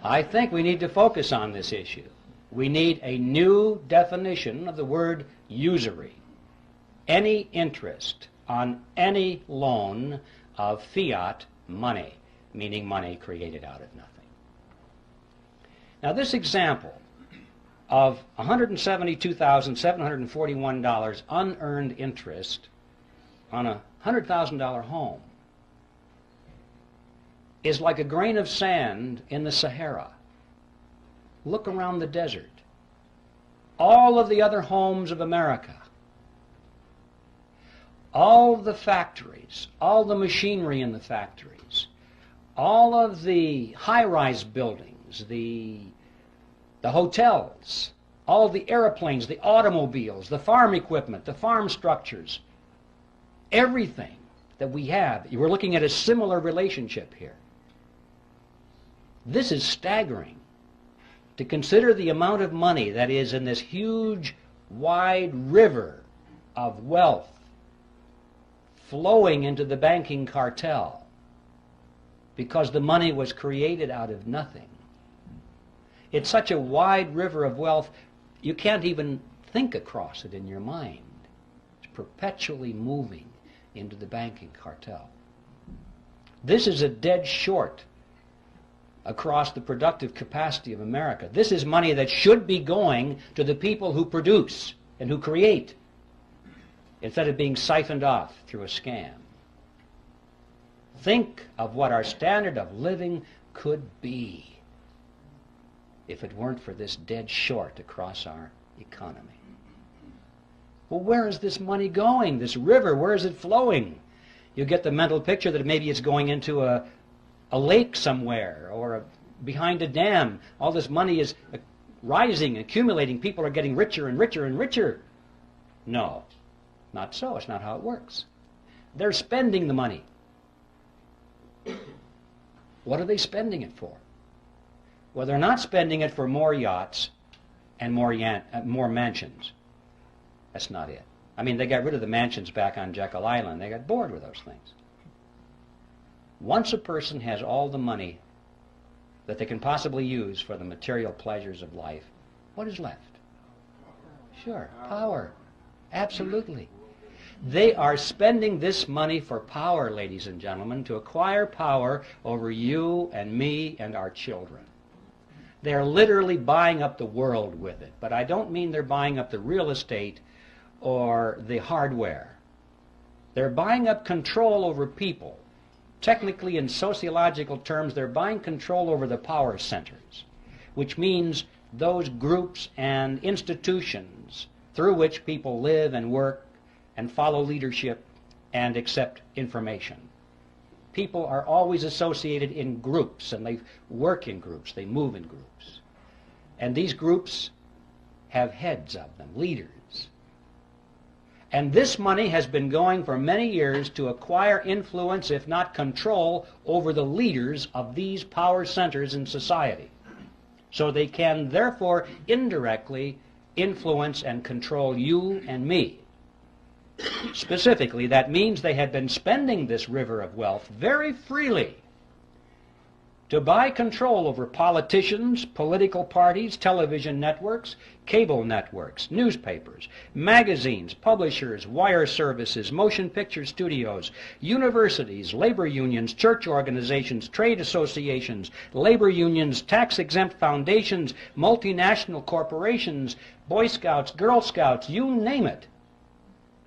I think we need to focus on this issue. We need a new definition of the word usury. Any interest on any loan of fiat money, meaning money created out of nothing. Now this example of $172,741 unearned interest on a $100,000 home is like a grain of sand in the Sahara. Look around the desert. All of the other homes of America, all the factories, all the machinery in the factories, all of the high-rise buildings, the hotels, all the airplanes, the automobiles, the farm equipment, the farm structures, everything that we have, we're looking at a similar relationship here. This is staggering. To consider the amount of money that is in this huge, wide river of wealth flowing into the banking cartel because the money was created out of nothing. It's such a wide river of wealth, you can't even think across it in your mind. It's perpetually moving into the banking cartel. This is a dead short across the productive capacity of America. This is money that should be going to the people who produce and who create, instead of being siphoned off through a scam. Think of what our standard of living could be if it weren't for this dead short across our economy. Well, where is this money going? This river, where is it flowing? You get the mental picture that maybe it's going into a lake somewhere or behind a dam. All this money is rising, accumulating. People are getting richer and richer and richer. No, not so. It's not how it works. They're spending the money. What are they spending it for? Well, they're not spending it for more yachts and more mansions. That's not it. I mean, they got rid of the mansions back on Jekyll Island. They got bored with those things. Once a person has all the money that they can possibly use for the material pleasures of life, what is left? Sure, power. Absolutely. They are spending this money for power, ladies and gentlemen, to acquire power over you and me and our children. They're literally buying up the world with it. But I don't mean they're buying up the real estate or the hardware. They're buying up control over people. Technically, in sociological terms, they're buying control over the power centers, which means those groups and institutions through which people live and work and follow leadership and accept information. People are always associated in groups, and they work in groups, they move in groups. And these groups have heads of them, leaders. And this money has been going for many years to acquire influence, if not control, over the leaders of these power centers in society. So they can, therefore, indirectly influence and control you and me. Specifically, that means they have been spending this river of wealth very freely to buy control over politicians, political parties, television networks, cable networks, newspapers, magazines, publishers, wire services, motion picture studios, universities, labor unions, church organizations, trade associations, labor unions, tax-exempt foundations, multinational corporations, Boy Scouts, Girl Scouts, you name it.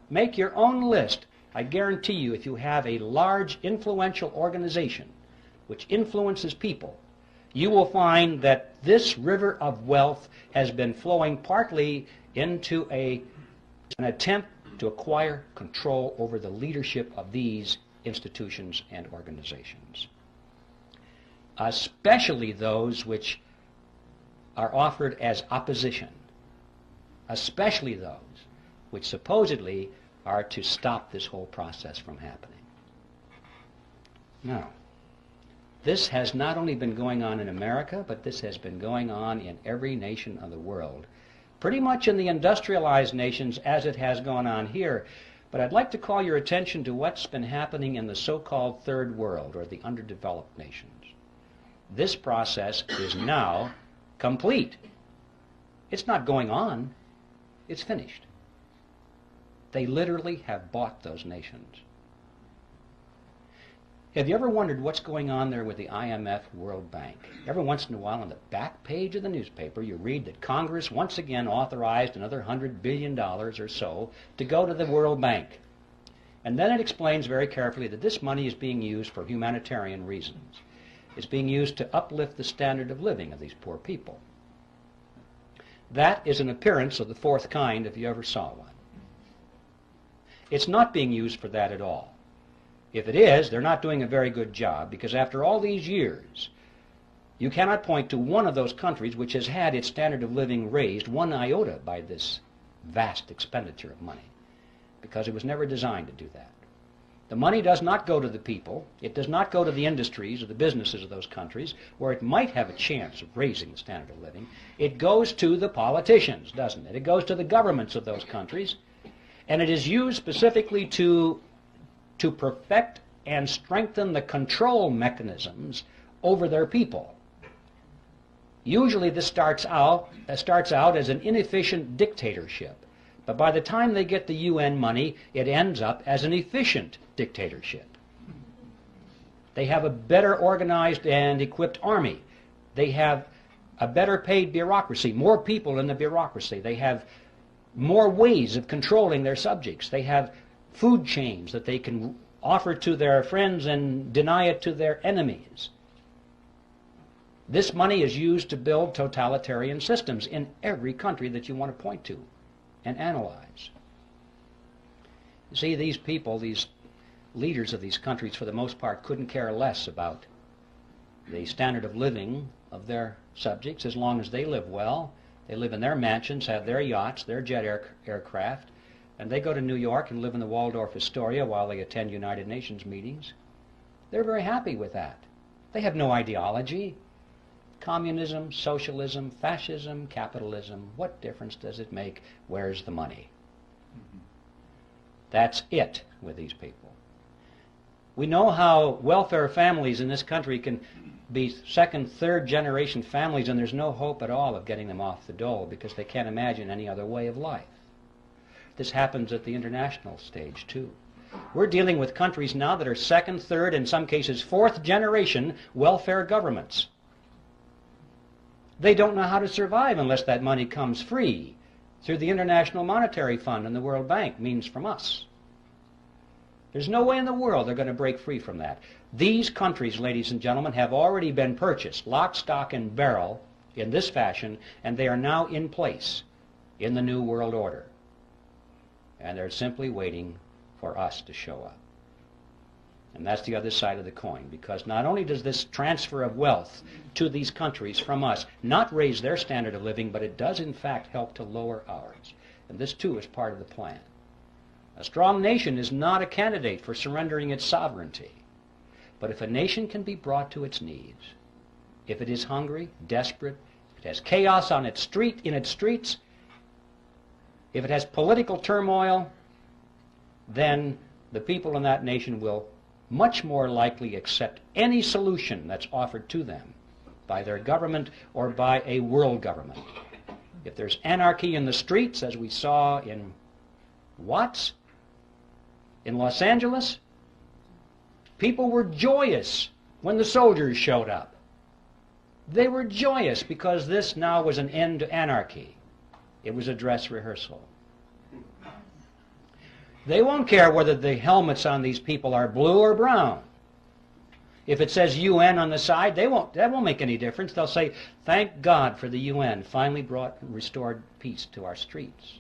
Make your own list. I guarantee you, if you have a large, influential organization which influences people, you will find that this river of wealth has been flowing partly into an attempt to acquire control over the leadership of these institutions and organizations, especially those which are offered as opposition, especially those which supposedly are to stop this whole process from happening. Now, this has not only been going on in America, but this has been going on in every nation of the world, pretty much in the industrialized nations as it has gone on here. But I'd like to call your attention to what's been happening in the so-called third world, or the underdeveloped nations. This process is now complete. It's not going on. It's finished. They literally have bought those nations. Have you ever wondered what's going on there with the IMF World Bank? Every once in a while on the back page of the newspaper you read that Congress once again authorized another $100 billion or so to go to the World Bank. And then it explains very carefully that this money is being used for humanitarian reasons. It's being used to uplift the standard of living of these poor people. That is an appearance of the fourth kind if you ever saw one. It's not being used for that at all. If it is, they're not doing a very good job, because after all these years, you cannot point to one of those countries which has had its standard of living raised one iota by this vast expenditure of money, because it was never designed to do that. The money does not go to the people. It does not go to the industries or the businesses of those countries where it might have a chance of raising the standard of living. It goes to the politicians, doesn't it? It goes to the governments of those countries, and it is used specifically to perfect and strengthen the control mechanisms over their people. Usually this starts out as an inefficient dictatorship, but by the time they get the UN money, it ends up as an efficient dictatorship. They have a better organized and equipped army. They have a better paid bureaucracy, more people in the bureaucracy. They have more ways of controlling their subjects. They have food chains that they can offer to their friends and deny it to their enemies. This money is used to build totalitarian systems in every country that you want to point to and analyze. You see, these people, these leaders of these countries, for the most part, couldn't care less about the standard of living of their subjects as long as they live well. They live in their mansions, have their yachts, their jet aircraft, and they go to New York and live in the Waldorf Astoria while they attend United Nations meetings. They're very happy with that. They have no ideology. Communism, socialism, fascism, capitalism, what difference does it make? Where's the money? That's it with these people. We know how welfare families in this country can be second, third generation families, and there's no hope at all of getting them off the dole because they can't imagine any other way of life. This happens at the international stage too. We're dealing with countries now that are second, third, in some cases fourth generation welfare governments. They don't know how to survive unless that money comes free through the International Monetary Fund and the World Bank, means from us. There's no way in the world they're going to break free from that. These countries, ladies and gentlemen, have already been purchased, lock, stock, and barrel, in this fashion, and they are now in place in the New World Order. And they're simply waiting for us to show up. And that's the other side of the coin, because not only does this transfer of wealth to these countries from us not raise their standard of living, but it does in fact help to lower ours. And this too is part of the plan. A strong nation is not a candidate for surrendering its sovereignty. But if a nation can be brought to its knees, if it is hungry, desperate, if it has chaos on its in its streets, if it has political turmoil, then the people in that nation will much more likely accept any solution that's offered to them by their government or by a world government. If there's anarchy in the streets, as we saw in Watts, in Los Angeles, people were joyous when the soldiers showed up. They were joyous because this now was an end to anarchy. It was a dress rehearsal. They won't care whether the helmets on these people are blue or brown. If it says UN on the side, that won't make any difference. They'll say, thank God for the UN, finally restored peace to our streets.